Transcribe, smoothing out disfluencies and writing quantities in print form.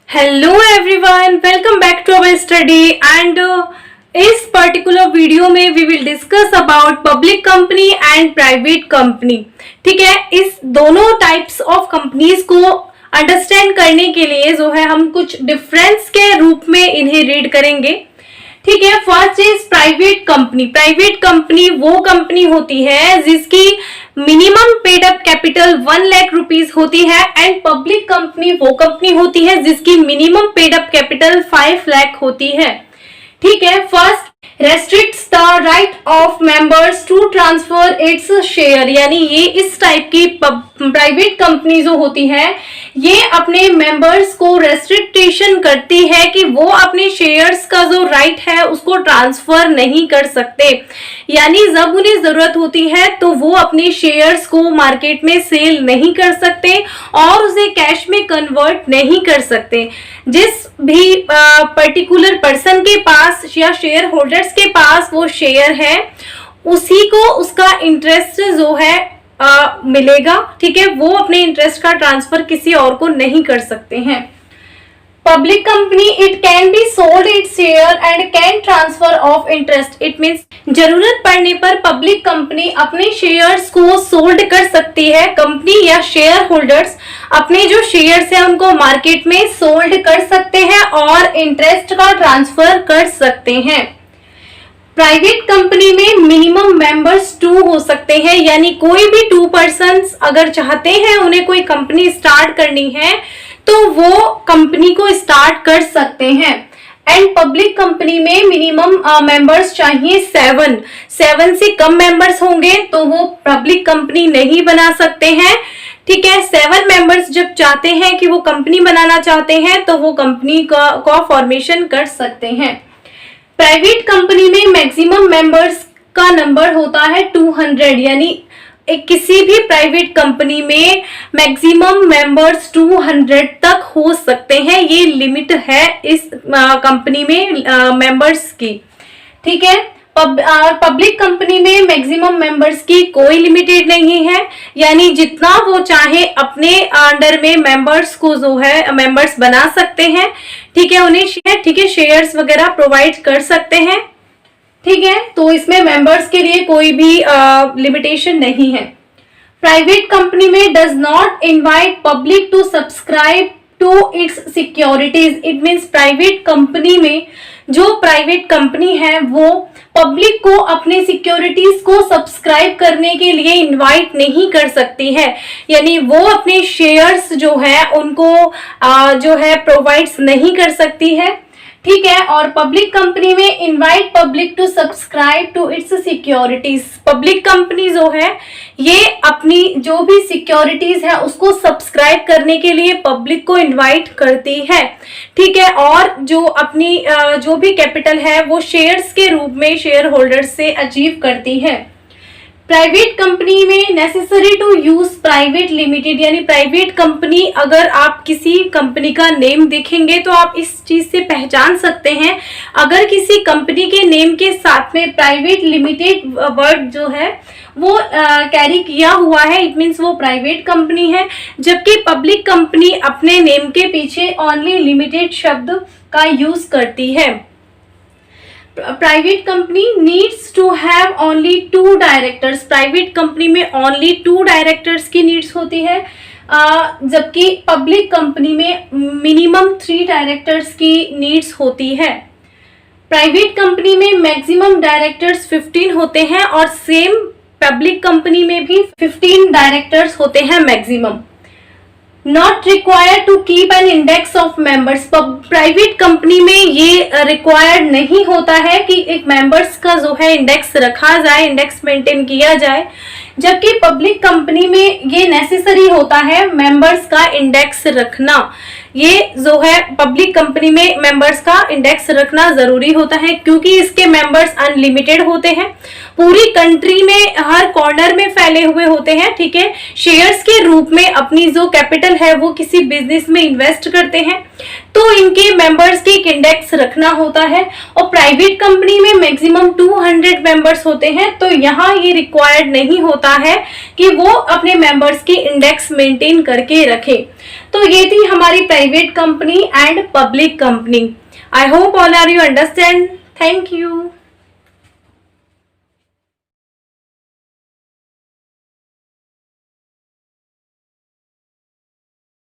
Hello everyone, welcome back to our study and इस particular video में we will discuss about public company and private company. ठीक है, इस दोनों types of companies को understand करने के लिए जो है हम कुछ डिफरेंस के रूप में इन्हें रीड करेंगे। ठीक है, first is private company. Private company वो कंपनी होती है जिसकी minimum paid up capital 1 lakh rupees होती है एंड पब्लिक कंपनी वो कंपनी होती है जिसकी minimum paid up capital 5 lakh होती है। ठीक है, first restricts the right of members to transfer its share, यानी ये इस टाइप की प्राइवेट कंपनी जो होती है ये अपने मेंबर्स को रेस्ट्रिक्टेशन करती है कि वो अपने शेयर्स का जो राइट है उसको ट्रांसफर नहीं कर सकते, यानी जब उन्हें जरूरत होती है तो वो अपने शेयर्स को मार्केट में सेल नहीं कर सकते और उसे कैश में कन्वर्ट नहीं कर सकते। जिस भी पर्टिकुलर पर्सन के पास या शेयर होल्डर्स के पास वो शेयर है उसी को उसका इंटरेस्ट जो है मिलेगा। ठीक है, वो अपने इंटरेस्ट का ट्रांसफर किसी और को नहीं कर सकते हैं। Public company it can be sold its share and can transfer of interest. It means जरूरत पड़ने पर पब्लिक कंपनी अपने शेयर्स को सोल्ड कर सकती है। कंपनी या शेयर होल्डर्स अपने जो शेयर्स है उनको मार्केट में सोल्ड कर सकते हैं और इंटरेस्ट का ट्रांसफर कर सकते हैं। प्राइवेट कंपनी में मिनिमम मेंबर्स 2 हो सकते हैं, यानी कोई भी 2 पर्सन्स अगर चाहते हैं उन्हें कोई कंपनी स्टार्ट करनी है तो वो कंपनी को स्टार्ट कर सकते हैं। एंड पब्लिक कंपनी में मिनिमम मेंबर्स चाहिए 7 से कम मेंबर्स होंगे तो वो पब्लिक कंपनी नहीं बना सकते हैं। ठीक है, 7 मेंबर्स जब चाहते हैं कि वो कंपनी बनाना चाहते हैं तो वो कंपनी का फॉर्मेशन कर सकते हैं। प्राइवेट कंपनी में मैक्सिमम मेंबर्स का नंबर होता है 200, यानी किसी भी प्राइवेट कंपनी में मैक्सिमम मेंबर्स 200 तक हो सकते हैं। ये लिमिट है इस कंपनी में मेंबर्स की। ठीक है, पब्लिक कंपनी में मैक्सिमम मेंबर्स की कोई लिमिटेड नहीं है, यानी जितना वो चाहे अपने अंडर में मेंबर्स को जो है मेंबर्स बना सकते हैं। ठीक है, उन्हें शेयर्स वगैरह प्रोवाइड कर सकते हैं। ठीक है, तो इसमें मेंबर्स के लिए कोई भी लिमिटेशन नहीं है। प्राइवेट कंपनी में does not invite public to subscribe to its securities. It means private company में जो प्राइवेट कंपनी है वो पब्लिक को अपने सिक्योरिटीज को सब्सक्राइब करने के लिए इनवाइट नहीं कर सकती है, यानी वो अपने शेयर्स जो है उनको जो है प्रोवाइड्स नहीं कर सकती है। ठीक है, और पब्लिक कंपनी में invite public to subscribe to its securities. Public company जो है ये अपनी जो भी सिक्योरिटीज है उसको सब्सक्राइब करने के लिए पब्लिक को इनवाइट करती है। ठीक है, और जो अपनी जो भी कैपिटल है वो शेयर्स के रूप में शेयर होल्डर्स से अचीव करती है। प्राइवेट कंपनी में necessary to use private limited, यानी प्राइवेट कंपनी अगर आप किसी कंपनी का नेम देखेंगे तो आप इस चीज से पहचान सकते हैं। अगर किसी कंपनी के नेम के साथ में प्राइवेट लिमिटेड वर्ड जो है वो कैरी किया हुआ है, इट मीन्स वो प्राइवेट कंपनी है। जबकि पब्लिक कंपनी अपने नेम के पीछे ओनली लिमिटेड शब्द का यूज करती है। Private company needs to have only 2 directors. Private company में ओनली 2 डायरेक्टर्स की नीड्स होती है, जबकि पब्लिक कंपनी में मिनिमम 3 डायरेक्टर्स की नीड्स होती है। प्राइवेट कंपनी में मैक्सिमम डायरेक्टर्स 15 होते हैं और सेम पब्लिक कंपनी में भी 15 डायरेक्टर्स होते हैं maximum. Not required to keep an index of members. Private company में ये रिक्वायर्ड नहीं होता है कि एक मेंबर्स का जो है इंडेक्स रखा जाए, इंडेक्स मेंटेन किया जाए, जबकि पब्लिक कंपनी में ये नेसेसरी होता है मेंबर्स का इंडेक्स रखना। ये जो है पब्लिक कंपनी में मेंबर्स का इंडेक्स रखना जरूरी होता है क्योंकि इसके मेंबर्स अनलिमिटेड होते हैं। पूरी कंट्री में हर कॉर्नर में फैले हुए होते हैं, ठीक है। शेयर्स के रूप में अपनी जो कैपिटल है वो किसी बिजनेस में इन्वेस्ट करते हैं, तो इनके मेंबर्स की एक इंडेक्स रखना होता है। और प्राइवेट कंपनी में मैक्सिमम 200 मेंबर्स होते हैं, तो यहाँ ये रिक्वायर्ड नहीं होता है कि वो अपने मेंबर्स की इंडेक्स मेंटेन करके रखे। तो ये थी हमारी private company and public company. I hope all are you understand. Thank you.